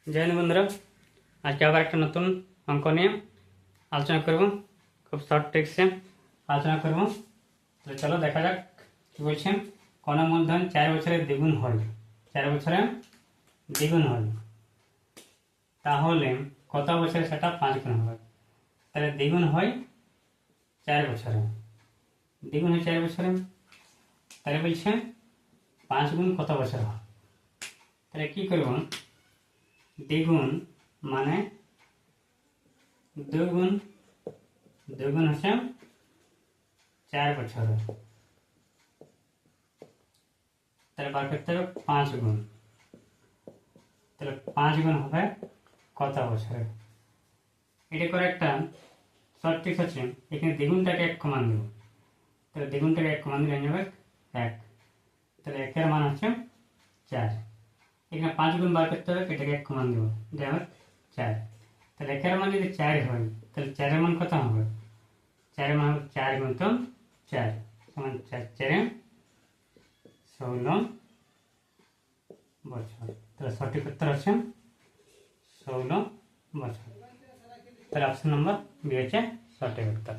जय हिंद बंधुरा आज के आबार एक नतून अंक निये आलोचना करब खूब शर्ट ट्रिक से आलोचना करब। तो चलो देखा जाक कि बोलছেন কোন মূলধন 4 বছরে দ্বিগুণ হয় 4 বছরে দ্বিগুণ হয় তাহলে কত বছরে সেটা 5 গুণ হবে। তাহলে দ্বিগুণ হয় 4 বছরে দ্বিগুণ হয় 4 বছরে তাহলে বলছে 5 গুণ কত বছর হয়। তাহলে কি করব দ্বিগুণ মানে দুগুণ দুগুণ হচ্ছে 4 বছর তাহলে বার করতে হবে 5 গুণ তাহলে 5 গুণ হবে কত বছরে। এটা করে একটা শর্ট ট্রিক আছে এখানে দ্বিগুণটাকে 1 কমান দেব তাহলে দ্বিগুণটাকে 1 কমান দিলে হবে 1 তাহলে 1 এর মান হচ্ছে 4 এখানে 5 গুণ বার করতে হবে এটাকে 1 কমান দেব এটা হবে 4 তাহলে 1 এর মান যদি 4 হয় তাহলে 4 এর মান কত হবে 4 এর মান হবে 4 গুণিতক 4 সমান 4 4 16 বছর। তাহলে সঠিক উত্তর হচ্ছে 16 বছর। তাহলে অপশন নম্বর বি হচ্ছে সঠিক উত্তর।